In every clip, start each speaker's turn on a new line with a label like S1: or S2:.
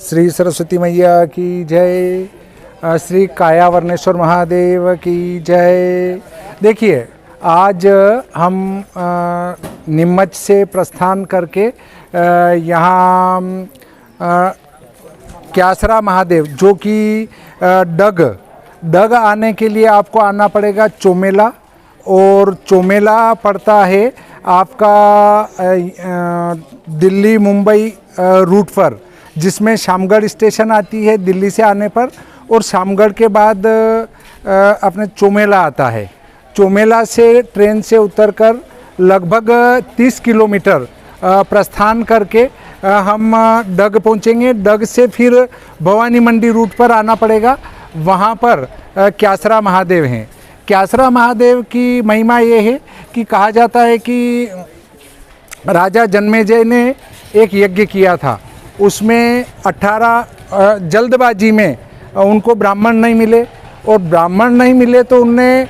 S1: श्री सरस्वती मैया की जय, श्री कायावर्णेश्वर महादेव की जय। देखिए, आज हम नीमच से प्रस्थान करके यहाँ क्यासरा महादेव, जो कि डग आने के लिए आपको आना पड़ेगा चोमेला, और चोमेला पड़ता है आपका दिल्ली मुंबई रूट पर, जिसमें शामगढ़ स्टेशन आती है दिल्ली से आने पर, और शामगढ़ के बाद अपने चोमेला आता है। चोमेला से ट्रेन से उतरकर लगभग 30 किलोमीटर प्रस्थान करके हम डग पहुंचेंगे। डग से फिर भवानी मंडी रूट पर आना पड़ेगा, वहां पर क्यासरा महादेव हैं। क्यासरा महादेव की महिमा ये है कि कहा जाता है कि राजा जन्मेजय ने एक यज्ञ किया था, उसमें 18 जल्दबाजी में उनको ब्राह्मण नहीं मिले, और ब्राह्मण नहीं मिले तो उनने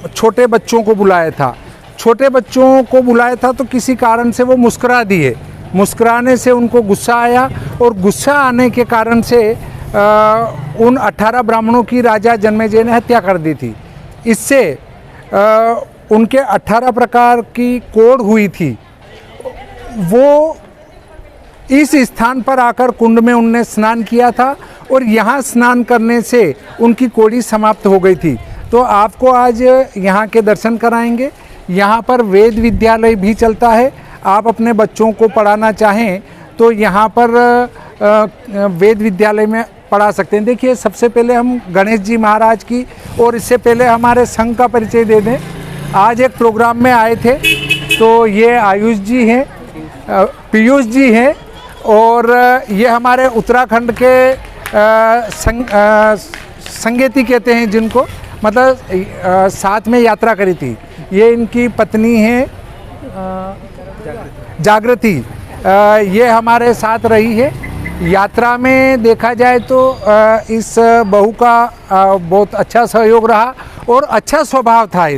S1: छोटे बच्चों को बुलाया था। छोटे बच्चों को बुलाया था तो किसी कारण से वो मुस्कुरा दिए, मुस्कुराने से उनको गुस्सा आया, और गुस्सा आने के कारण से उन 18 ब्राह्मणों की राजा जन्मेजय ने हत्या कर दी थी। इससे उनके 18 प्रकार की कोढ़ हुई थी। वो इस स्थान पर आकर कुंड में उनने स्नान किया था, और यहाँ स्नान करने से उनकी कोढ़ी समाप्त हो गई थी। तो आपको आज यहाँ के दर्शन कराएंगे। यहाँ पर वेद विद्यालय भी चलता है। आप अपने बच्चों को पढ़ाना चाहें तो यहाँ पर वेद विद्यालय में पढ़ा सकते हैं। देखिए, सबसे पहले हम गणेश जी महाराज की, और इससे पहले हमारे संघ का परिचय दे दें। आज एक प्रोग्राम में आए थे, तो ये आयुष जी हैं, पीयूष जी हैं, और ये हमारे उत्तराखंड के संगेती कहते हैं जिनको, मतलब साथ में यात्रा करी थी। ये इनकी पत्नी है जागृति, ये हमारे साथ रही है यात्रा में। देखा जाए तो इस बहू का बहुत अच्छा सहयोग रहा, और अच्छा स्वभाव था।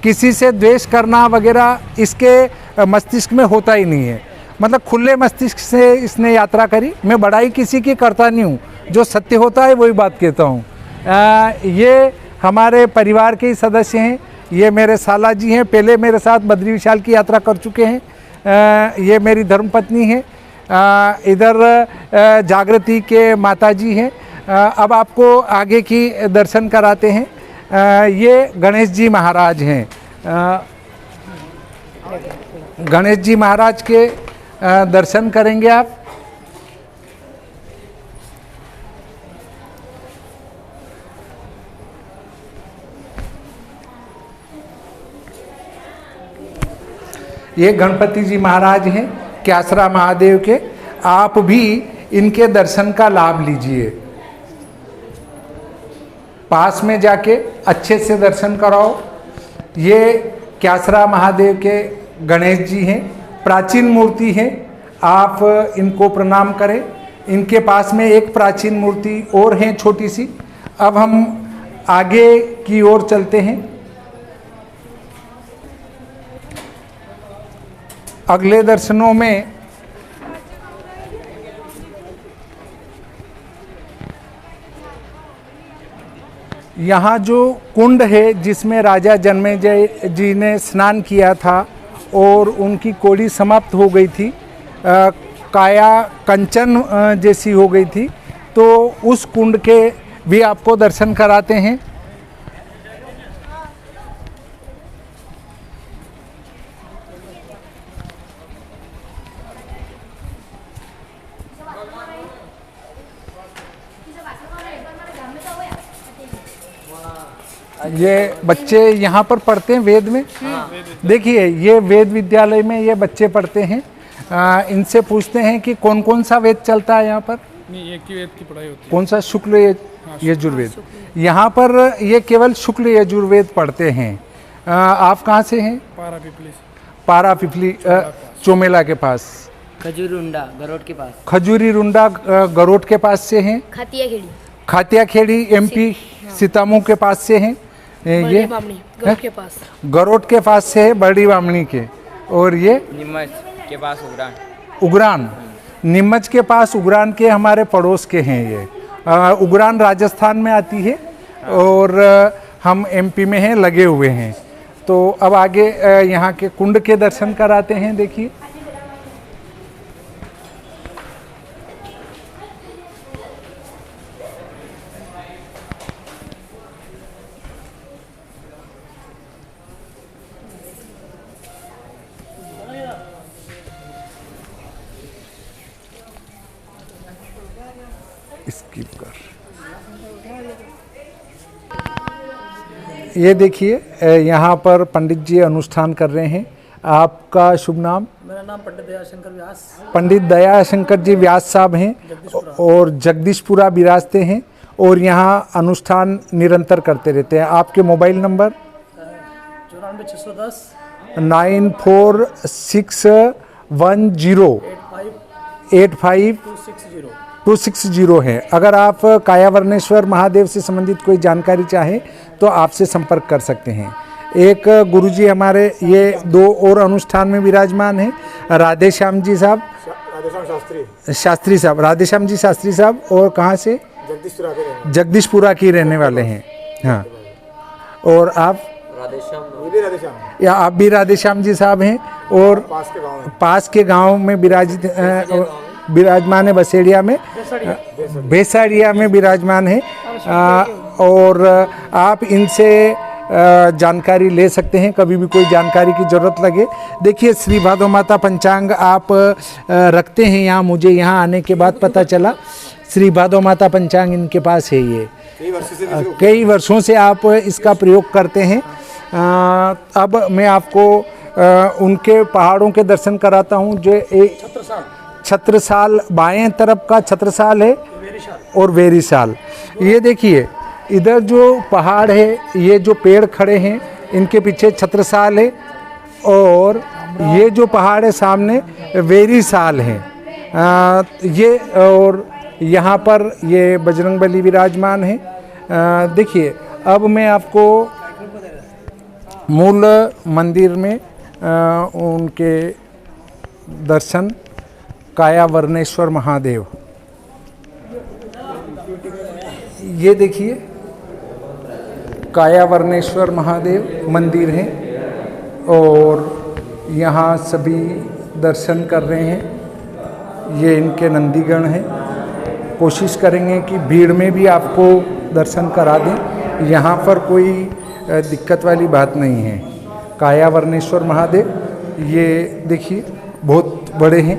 S1: किसी से द्वेष करना वगैरह इसके मस्तिष्क में होता ही नहीं है, मतलब खुले मस्तिष्क से इसने यात्रा करी। मैं बड़ाई किसी की करता नहीं हूँ, जो सत्य होता है वही बात कहता हूँ। ये हमारे परिवार के ही सदस्य हैं। ये मेरे साला जी हैं, पहले मेरे साथ बद्री विशाल की यात्रा कर चुके हैं। ये मेरी धर्मपत्नी है। इधर जागृति के माता जी हैं। अब आपको आगे की दर्शन कराते हैं। ये गणेश जी महाराज हैं। गणेश जी महाराज के दर्शन करेंगे आप। ये गणपति जी महाराज हैं क्यासरा महादेव के। आप भी इनके दर्शन का लाभ लीजिए। पास में जाके अच्छे से दर्शन कराओ। ये क्यासरा महादेव के गणेश जी हैं, प्राचीन मूर्ति है। आप इनको प्रणाम करें। इनके पास में एक प्राचीन मूर्ति और है छोटी सी। अब हम आगे की ओर चलते हैं। अगले दर्शनों में यहाँ जो कुंड है जिसमें राजा जन्मेजय जी ने स्नान किया था और उनकी कोढ़ी समाप्त हो गई थी, काया कंचन जैसी हो गई थी, तो उस कुंड के भी आपको दर्शन कराते हैं। ये बच्चे यहाँ पर पढ़ते हैं वेद में। देखिए, ये वेद विद्यालय में ये बच्चे पढ़ते हैं। इनसे पूछते हैं कि कौन कौन सा वेद चलता है यहाँ पर।
S2: नहीं, एक ही वेद की पढ़ाई होती है।
S1: कौन सा? शुक्ल यजुर्वेद। यहाँ पर ये केवल शुक्ल यजुर्वेद पढ़ते हैं। आप कहाँ से हैं?
S2: पारापिपली।
S1: पारापिपली चोमेला के पास।
S3: खजूरुंडा गरोट के पास।
S1: खजूरीरुंडा गरोट के पास से हैं। खातिया खेड़ी एमपी सीतामऊ के पास से हैं। ये
S4: गरोट के पास।
S1: गरोट के पास से है, बड़ी बामणी के। और ये
S3: नीमच के पास उगरान।
S1: उगरान। नीमच के पास उगरान के हमारे पड़ोस के हैं ये। उगरान राजस्थान में आती है और हम एमपी में हैं, लगे हुए हैं। तो अब आगे यहाँ के कुंड के दर्शन कराते हैं। देखिए स्किप कर। ये देखिए यहाँ पर पंडित जी अनुष्ठान कर रहे हैं। आपका शुभ नाम?
S2: मेरा नाम पंडित दयाशंकर व्यास।
S1: पंडित दयाशंकर जी व्यास साहब हैं और जगदीशपुरा विराजते हैं और यहाँ अनुष्ठान निरंतर करते रहते हैं। आपके मोबाइल नंबर?
S2: 94
S1: 9461 85 260 है। अगर आप कायावर्णेश्वर महादेव से संबंधित कोई जानकारी चाहें तो आपसे संपर्क कर सकते हैं। एक गुरुजी हमारे ये 2 और अनुष्ठान में विराजमान हैं, राधेश्याम जी साहब, शास्त्री साहब, राधेश्याम जी शास्त्री साहब। और कहाँ से? जगदीशपुरा की रहने वाले हैं। हाँ, और आप? या आप भी राधेश्याम जी साहब हैं और पास के गांव में विराजमान है, बसेड़िया में, बेसाड़िया में विराजमान है। और आप इनसे जानकारी ले सकते हैं कभी भी कोई जानकारी की ज़रूरत लगे। देखिए श्री भादो माता पंचांग आप रखते हैं यहाँ, मुझे यहाँ आने के बाद पता चला श्री भादो माता पंचांग इनके पास है। ये कई वर्षों से आप इसका प्रयोग करते हैं। अब मैं आपको उनके पहाड़ों के दर्शन कराता हूँ। जो एक छत्रसाल बाएं तरफ का छत्रसाल है और वेरीसाल। ये देखिए इधर जो पहाड़ है, ये जो पेड़ खड़े हैं इनके पीछे छत्रसाल है और ये जो पहाड़ है सामने वेरीसाल है। ये और यहाँ पर ये बजरंगबली विराजमान है। देखिए अब मैं आपको मूल मंदिर में उनके दर्शन, कायावर्णेश्वर महादेव, ये देखिए कायावर्णेश्वर महादेव मंदिर है और यहाँ सभी दर्शन कर रहे हैं। ये इनके नंदीगण हैं। कोशिश करेंगे कि भीड़ में भी आपको दर्शन करा दें, यहाँ पर कोई दिक्कत वाली बात नहीं है। कायावर्णेश्वर महादेव ये देखिए बहुत बड़े हैं।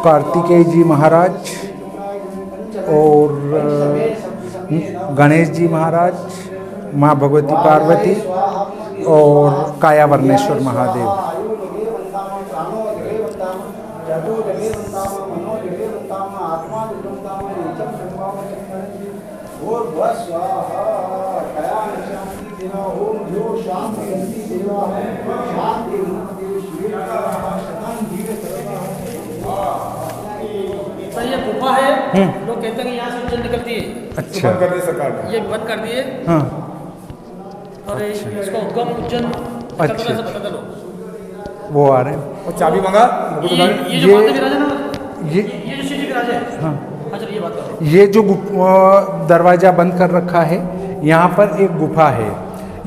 S1: कार्तिकेय जी महाराज और गणेश जी महाराज, माँ भगवती पार्वती और कायावर्णेश्वर महादेव।
S2: सर ये गुफा है, लोग कहते हैं कि यहाँ से उज्जैन निकलती है।
S1: अच्छा,
S2: बंद कर दिए सरकार ने, ये बंद कर दिए।
S1: हाँ,
S2: और इसका उद्गम उज्जैन
S1: अच्छा,
S2: बता दो।
S1: वो आ रहे हैं।
S4: और चाबी मंगा
S2: ये जो माता विराज है ना, ये जो शिव जी विराज है। हाँ, अच्छा ये बात करो।
S1: ये जो दरवाज़ा बंद कर रखा है, यहाँ पर एक गुफा है।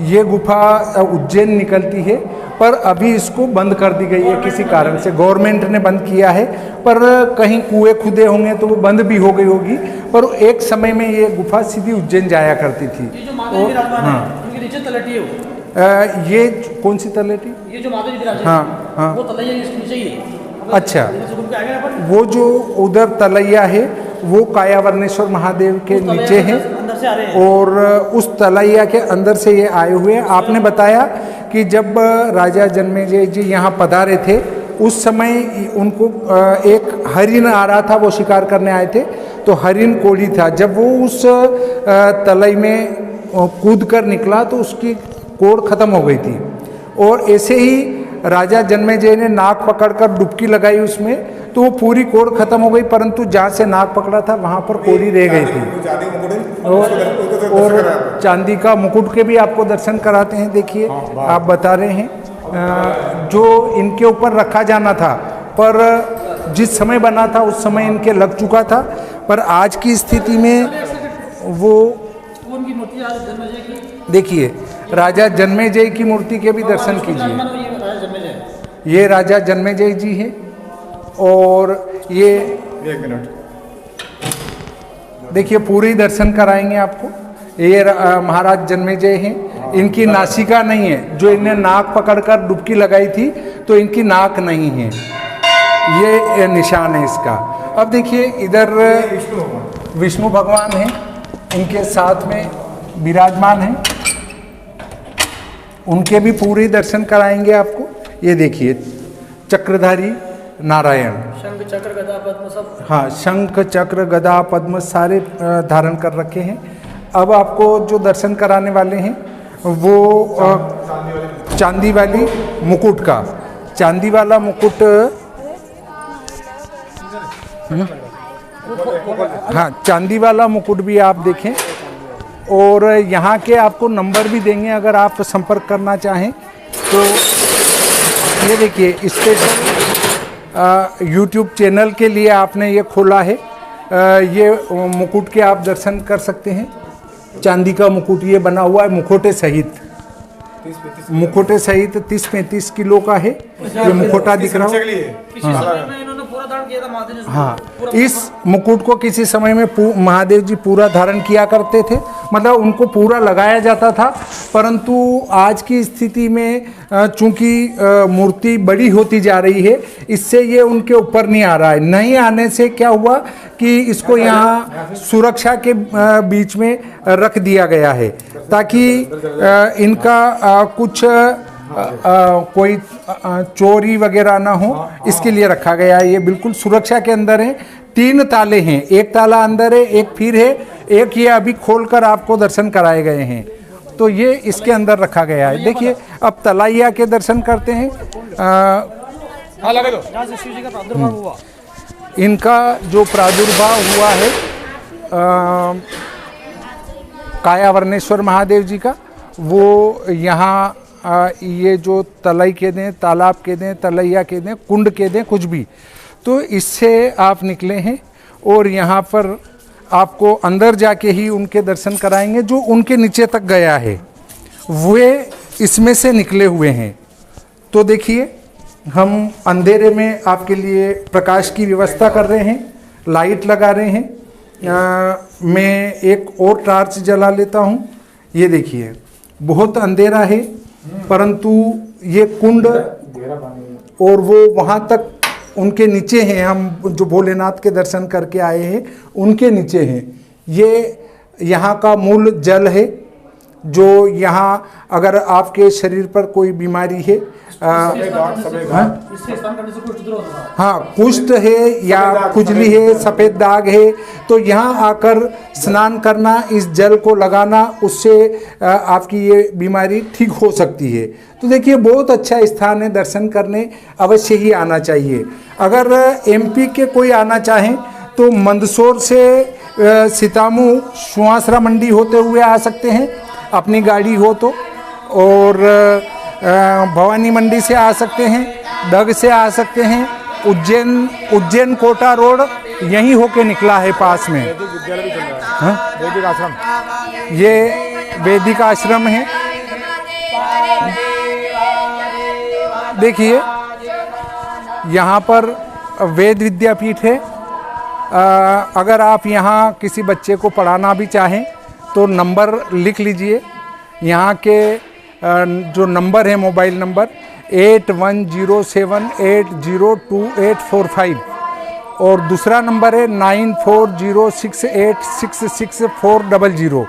S1: ये गुफा उज्जैन निकलती है पर अभी इसको बंद कर दी गई है किसी कारण से। गवर्नमेंट ने बंद किया है पर कहीं कुएं खुदे होंगे तो वो बंद भी हो गई होगी। पर एक समय में ये गुफा सीधी उज्जैन जाया करती थी।
S2: ये जो माता विराजमान है, उनकी नीचे तलहटी है वो।
S1: ये कौन सी तलहटी?
S2: ये जो माता विराज है,
S1: हाँ हाँ,
S2: वो तलैया इसके नीचे ही है।
S1: अच्छा, वो जो उधर तलैया है वो कायावर्णेश्वर महादेव के नीचे है और उस तलैया के अंदर से ये आए हुए हैं। आपने बताया कि जब राजा जन्मेजय जी यहाँ पधारे थे उस समय उनको एक हरिण आ रहा था, वो शिकार करने आए थे, तो हरिण कोढ़ी था। जब वो उस तलई में कूद कर निकला तो उसकी कोढ़ खत्म हो गई थी। और ऐसे ही राजा जन्मेजय ने नाक पकड़कर डुबकी लगाई उसमें, तो वो पूरी कोढ़ खत्म हो गई, परंतु जहाँ से नाक पकड़ा था वहाँ पर कोढ़ी रह गई थी। और चांदी का मुकुट के भी आपको दर्शन कराते हैं। देखिए आप बता रहे हैं जो इनके ऊपर रखा जाना था, पर जिस समय बना था उस समय इनके लग चुका था, पर आज की स्थिति में वो
S2: उनकी मूर्ति आज जन्मेजय की,
S1: देखिए राजा जन्मेजय की मूर्ति के भी दर्शन कीजिए।
S2: ये राजा जन्मेजय,
S1: ये राजा जन्मेजय जी हैं और ये
S4: एक मिनट
S1: देखिए पूरे दर्शन कराएंगे आपको। ये महाराज जन्मेजय हैं। इनकी नासिका नहीं है, जो इन्हें नाक पकड़कर डुबकी लगाई थी तो इनकी नाक नहीं है, ये निशान है इसका। अब देखिए इधर विष्णु भगवान हैं, इनके साथ में विराजमान हैं, उनके भी पूरे दर्शन कराएंगे आपको। ये देखिए चक्रधारी नारायण,
S2: शंख चक्र गदा पद्म सब,
S1: हाँ शंख चक्र गदा पद्म सारे धारण कर रखे हैं। अब आपको जो दर्शन कराने वाले हैं वो चांदी वाली मुकुट का, चांदी वाला मुकुट, हाँ चांदी वाला मुकुट भी आप देखें। और यहाँ के आपको नंबर भी देंगे अगर आप संपर्क करना चाहें तो। ये देखिए स्पेशल यूट्यूब चैनल के लिए आपने ये खोला है। ये मुकुट के आप दर्शन कर सकते हैं। चांदी का मुकुट ये बना हुआ है मुखोटे सहित, मुखोटे सहित 30-35 किलो का है ये मुखोटा दिख रहा है।
S2: किसी समय में इन्होंने पूरा धारण किया था महादेव जी।
S1: हाँ, इस मुकुट को किसी समय में महादेव जी पूरा धारण किया करते थे, मतलब उनको पूरा लगाया जाता था। परंतु आज की स्थिति में चूंकि मूर्ति बड़ी होती जा रही है, इससे ये उनके ऊपर नहीं आ रहा है। नहीं आने से क्या हुआ कि इसको यहाँ सुरक्षा के बीच में रख दिया गया है, ताकि इनका कुछ कोई चोरी वगैरह ना हो, इसके लिए रखा गया है। ये बिल्कुल सुरक्षा के अंदर है। 3 ताले हैं, एक ताला अंदर है, एक फिर है, एक ये अभी खोलकर आपको दर्शन कराए गए हैं, तो ये इसके अंदर रखा गया है। देखिए अब तलाइया के दर्शन करते हैं।
S2: जहाँ से शिव जी का प्रादुर्भाव हुआ,
S1: इनका जो प्रादुर्भाव हुआ है कायावर्णेश्वर महादेव जी का, वो यहाँ ये जो तलई के दें, तालाब के दें, तलैया के दें, कुंड के दें, कुछ भी, तो इससे आप निकले हैं। और यहाँ पर आपको अंदर जाके ही उनके दर्शन कराएंगे। जो उनके नीचे तक गया है वे इसमें से निकले हुए हैं। तो देखिए हम अंधेरे में आपके लिए प्रकाश की व्यवस्था कर रहे हैं, लाइट लगा रहे हैं। मैं एक और टार्च जला लेता हूँ। ये देखिए बहुत अंधेरा है, परंतु ये कुंड और वो वहाँ तक उनके नीचे हैं। हम जो भोलेनाथ के दर्शन करके आए हैं उनके नीचे हैं। ये यहाँ का मूल जल है, जो यहाँ अगर आपके शरीर पर कोई बीमारी है,
S2: इससे स्नान करने से कुछ दूर होता है।
S1: हाँ कुष्ठ है या खुजली है, सफ़ेद दाग है, तो यहाँ आकर स्नान करना, इस जल को लगाना, उससे आपकी ये बीमारी ठीक हो सकती है। तो देखिए बहुत अच्छा स्थान है, दर्शन करने अवश्य ही आना चाहिए। अगर एमपी के कोई आना चाहें तो मंदसौर से सीतामू सुहासरा मंडी होते हुए आ सकते हैं अपनी गाड़ी हो तो, और भवानी मंडी से आ सकते हैं, डग से आ सकते हैं। उज्जैन कोटा रोड यहीं होके निकला है पास में।
S4: वैदिक आश्रम,
S1: ये वैदिक आश्रम है। देखिए यहाँ पर वेद विद्यापीठ है। अगर आप यहाँ किसी बच्चे को पढ़ाना भी चाहें तो नंबर लिख लीजिए। यहाँ के जो नंबर है, मोबाइल नंबर 8107802845, और दूसरा नंबर है 9406866400।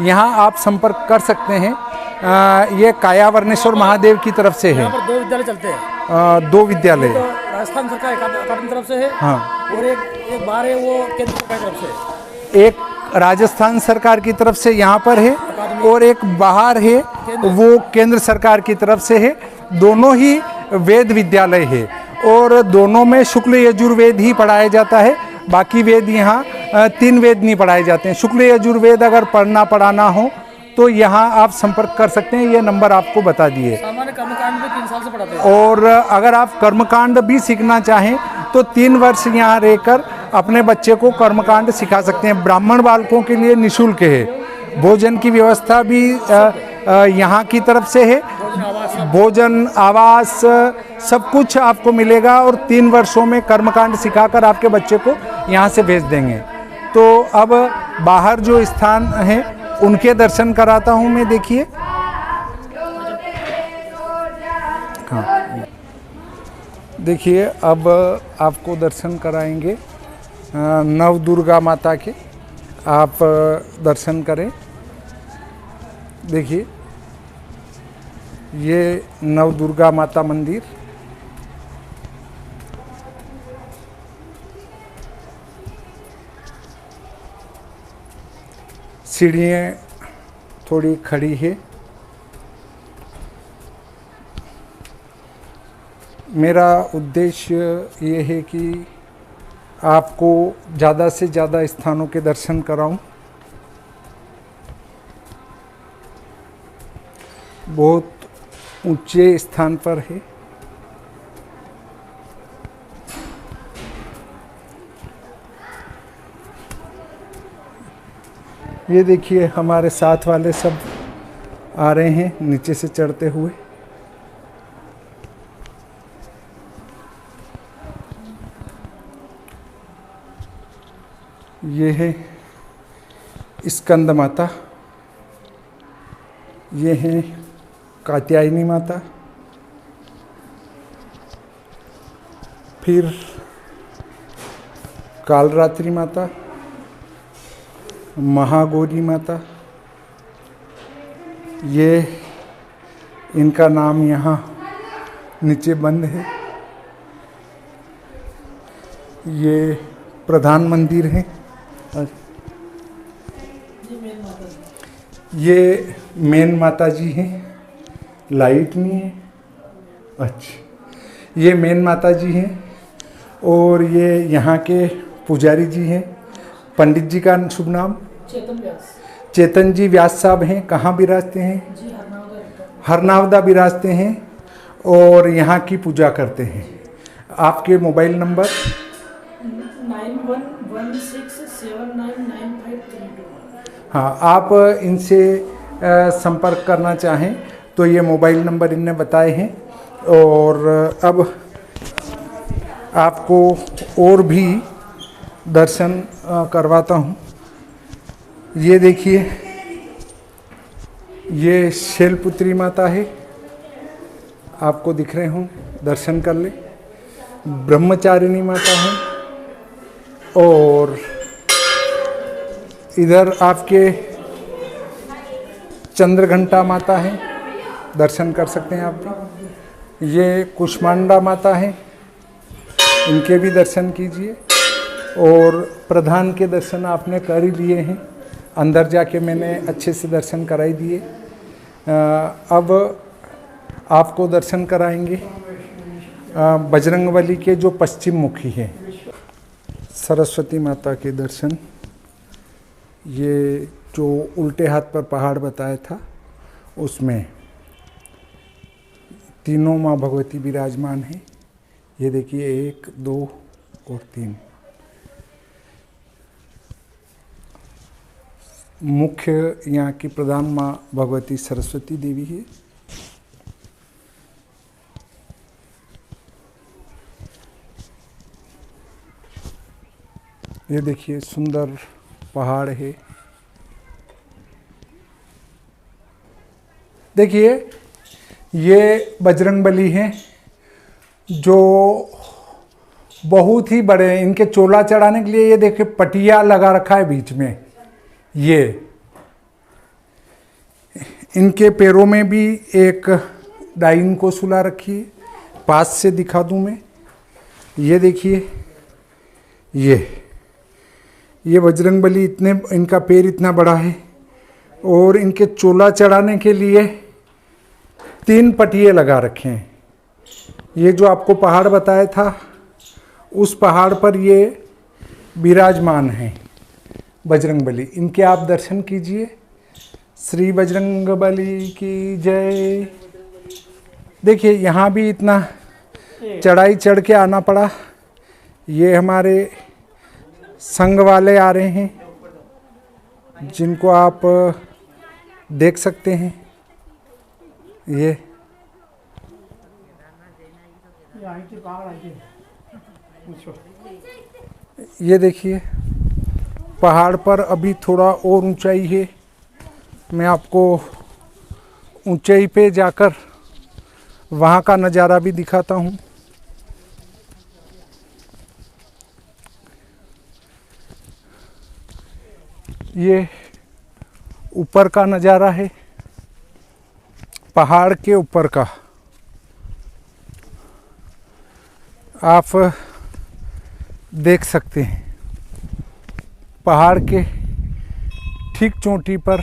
S1: यहाँ आप संपर्क कर सकते हैं। ये कायावर्णेश्वर महादेव की तरफ से है।
S2: यहाँ पर 2 विद्यालय चलते हैं।
S1: 2 विद्यालय
S2: तो राजस्थान सरकार अकादमी तरफ से है,
S1: हाँ,
S2: और एक बाहर है वो केंद्र सरकार की तरफ से।
S1: एक राजस्थान सरकार की तरफ से यहाँ पर है और एक बाहर है वो केंद्र सरकार की तरफ से है। दोनों ही वेद विद्यालय है और दोनों में शुक्ल यजुर्वेद ही पढ़ाया जाता है। बाकी वेद यहाँ 3 वेद नहीं पढ़ाए जाते हैं। शुक्ल यजुर्वेद अगर पढ़ाना हो तो यहाँ आप संपर्क कर सकते हैं, ये नंबर आपको बता दिए।
S2: सामान्य कर्मकांड में 3 साल से पढ़ाते हैं।
S1: और अगर आप कर्मकांड भी सीखना चाहें तो 3 वर्ष यहाँ रहकर अपने बच्चे को कर्मकांड सिखा सकते हैं। ब्राह्मण बालकों के लिए निःशुल्क है। भोजन की व्यवस्था भी यहाँ की तरफ से है। भोजन, आवास, सब कुछ आपको मिलेगा और 3 वर्षों में कर्मकांड सिखाकर आपके बच्चे को यहाँ से भेज देंगे। तो अब बाहर जो स्थान हैं उनके दर्शन कराता हूँ मैं। देखिए, हाँ, देखिए अब आपको दर्शन कराएंगे नव दुर्गा माता के। आप दर्शन करें। देखिए, ये नव दुर्गा माता मंदिर। सीढ़ियाँ थोड़ी खड़ी है। मेरा उद्देश्य ये है कि आपको ज़्यादा से ज़्यादा स्थानों के दर्शन कराऊं। बहुत ऊंचे स्थान पर है। ये देखिए, हमारे साथ वाले सब आ रहे हैं नीचे से चढ़ते हुए। ये है स्कंद माता, ये है कात्यायनी माता, फिर कालरात्रि माता, महागौरी माता। ये इनका नाम यहाँ नीचे बंद है। ये प्रधान मंदिर है। ये मेन माता जी हैं। लाइट नहीं है, अच्छा। ये मेन माता जी हैं और ये यहाँ के पुजारी जी हैं। पंडित जी का शुभ नाम?
S2: चेतन व्यास।
S1: चेतन जी व्यास साहब हैं। कहाँ विराजते हैं?
S2: जी,
S1: हरनावदा विराजते हैं और यहाँ की पूजा करते हैं। आपके मोबाइल नंबर?
S2: 9116799532।
S1: हाँ, आप इनसे संपर्क करना चाहें तो ये मोबाइल नंबर इनने बताए हैं। और अब आपको और भी दर्शन करवाता हूँ। ये देखिए, ये शैलपुत्री माता है, आपको दिख रहे हों, दर्शन कर ले। ब्रह्मचारिणी माता है और इधर आपके चंद्रघंटा माता है, दर्शन कर सकते हैं आप भी। ये कुष्मांडा माता है, इनके भी दर्शन कीजिए। और प्रधान के दर्शन आपने कर ही लिए हैं, अंदर जाके मैंने अच्छे से दर्शन कराई दिए। अब आपको दर्शन कराएंगे बजरंगबली के जो पश्चिम मुखी हैं। सरस्वती माता के दर्शन। ये जो उल्टे हाथ पर पहाड़ बताया था उसमें तीनों माँ भगवती विराजमान हैं। ये देखिए, 1, 2 और 3। मुख्य यहाँ की प्रधान माँ भगवती सरस्वती देवी है। ये देखिए, सुंदर पहाड़ है। देखिए, ये बजरंगबली हैं जो बहुत ही बड़े हैं। इनके चोला चढ़ाने के लिए ये देखिए पटिया लगा रखा है बीच में। ये इनके पैरों में भी एक डाइन को सुला रखी है। पास से दिखा दूं मैं। ये देखिए, ये बजरंगबली इतने, इनका पैर इतना बड़ा है और इनके चोला चढ़ाने के लिए 3 पटिये लगा रखे हैं। ये जो आपको पहाड़ बताया था, उस पहाड़ पर ये विराजमान हैं बजरंगबली। इनके आप दर्शन कीजिए। श्री बजरंगबली की जय। देखिए यहाँ भी इतना चढ़ाई चढ़ के आना पड़ा। ये हमारे संघ वाले आ रहे हैं, जिनको आप देख सकते हैं। ये देखिए पहाड़ पर अभी थोड़ा और ऊंचाई है। मैं आपको ऊंचाई पे जाकर वहाँ का नज़ारा भी दिखाता हूँ। ये ऊपर का नज़ारा है, पहाड़ के ऊपर का। आप देख सकते हैं पहाड़ के ठीक चोटी पर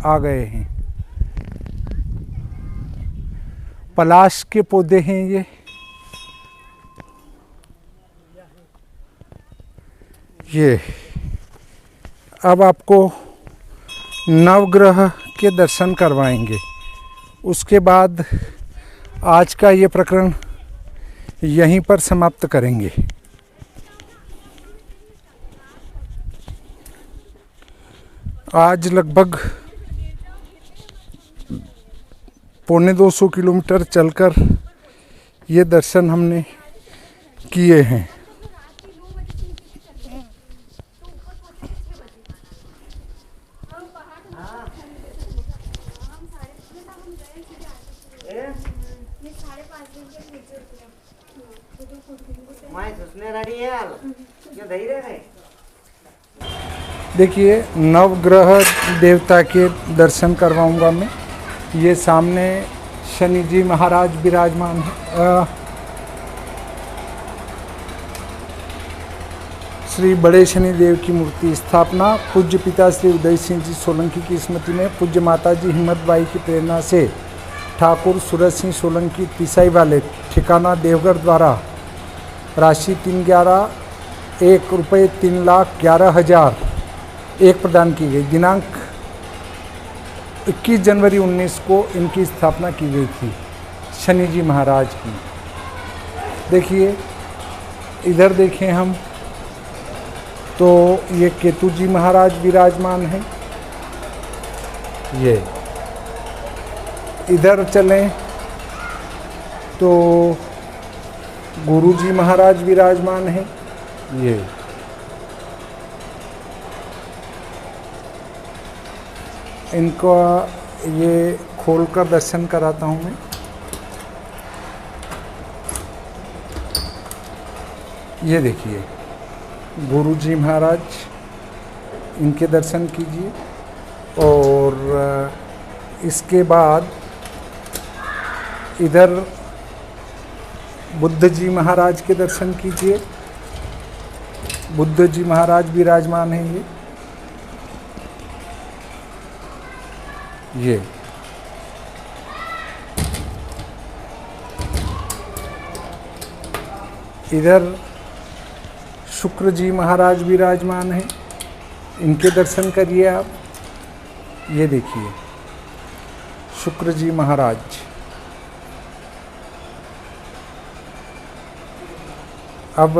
S1: आ गए हैं। पलाश के पौधे हैं ये। अब आपको नवग्रह के दर्शन करवाएंगे। उसके बाद आज का ये प्रकरण यहीं पर समाप्त करेंगे। आज लगभग 250 किलोमीटर चलकर ये दर्शन हमने किए हैं। देखिए नवग्रह देवता के दर्शन करवाऊंगा मैं। ये सामने शनि जी महाराज विराजमान है। श्री बड़े शनि देव की मूर्ति स्थापना पूज्य पिता श्री उदय सिंह जी सोलंकी की स्मृति में पूज्य माता जी हिम्मत बाई की प्रेरणा से ठाकुर सूरज सिंह सोलंकी तिसाई वाले ठिकाना देवघर द्वारा राशि 311 रुपये 3,11,000 प्रदान की गई। दिनांक 21 जनवरी 19 को इनकी स्थापना की गई थी शनि जी महाराज की। देखिए इधर देखें हम तो ये केतु जी महाराज विराजमान हैं। ये इधर चलें तो गुरु जी महाराज विराजमान हैं। ये इनको ये खोलकर दर्शन कराता हूँ मैं। ये देखिए गुरु जी महाराज, इनके दर्शन कीजिए। और इसके बाद इधर बुद्ध जी महाराज के दर्शन कीजिए। बुद्ध जी महाराज विराजमान हैं। ये इधर शुक्र जी महाराज विराजमान हैं, इनके दर्शन करिए आप। ये देखिए शुक्र जी महाराज। अब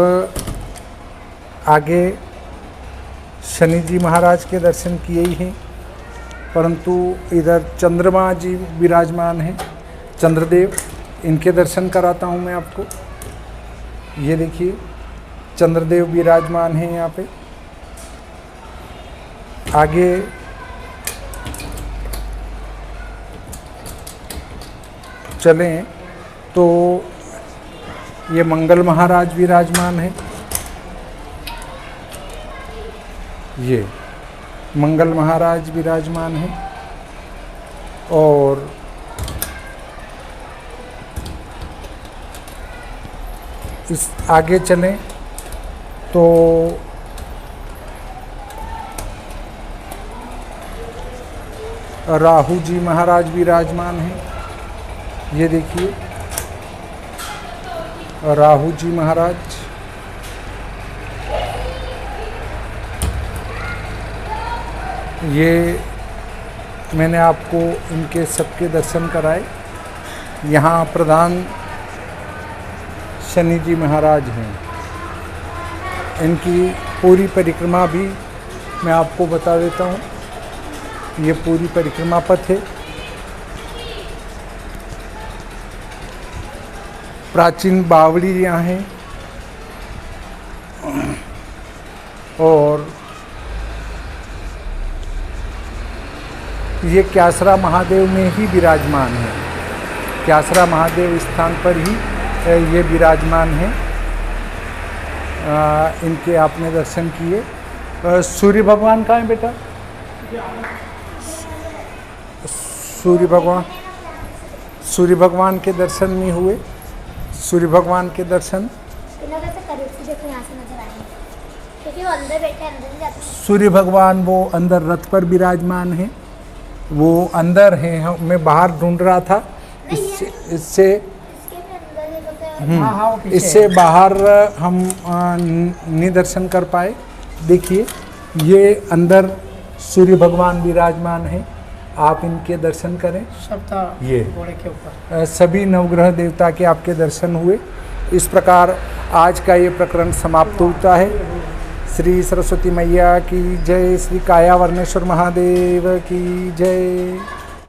S1: आगे शनि जी महाराज के दर्शन किए ही हैं, परंतु इधर चंद्रमा जी विराजमान हैं, चंद्रदेव, इनके दर्शन कराता हूँ मैं आपको। ये देखिए चंद्रदेव विराजमान हैं यहाँ पे। आगे चलें तो ये मंगल महाराज विराजमान हैं। ये मंगल महाराज विराजमान हैं। और इस आगे चलें तो राहु जी महाराज विराजमान हैं। ये देखिए राहु जी महाराज, ये मैंने आपको इनके सबके दर्शन कराए। यहाँ प्रधान शनि जी महाराज हैं। इनकी पूरी परिक्रमा भी मैं आपको बता देता हूँ। ये पूरी परिक्रमा पथ है। प्राचीन बावड़ियाँ हैं और ये क्यासरा महादेव में ही विराजमान है। क्यासरा महादेव स्थान पर ही ये विराजमान है। इनके आपने दर्शन किए। सूर्य भगवान कहाँ है बेटा? सूर्य भगवान के दर्शन नहीं हुए। सूर्य भगवान के दर्शन
S5: करीब से देखो, यहाँ से नजर आएंगे क्योंकि वो अंदर बैठे हैं, अंदर नहीं जाते।
S1: सूर्य भगवान वो अंदर रथ पर विराजमान है। वो अंदर हैं। मैं बाहर ढूंढ रहा था। इससे
S5: इसके भी अंदर है तो
S2: हाँ हाँ वो पीछे
S1: इससे बाहर हम नहीं दर्शन कर पाए। देखिए ये अंदर सूर्य भगवान विराजमान है। आप इनके दर्शन करें।
S2: सप्ता
S1: ये
S2: घोड़े के ऊपर
S1: सभी नवग्रह देवता के आपके दर्शन हुए। इस प्रकार आज का ये प्रकरण समाप्त होता है। श्री सरस्वती मैया की जय। श्री कायावर्णेश्वर महादेव की जय।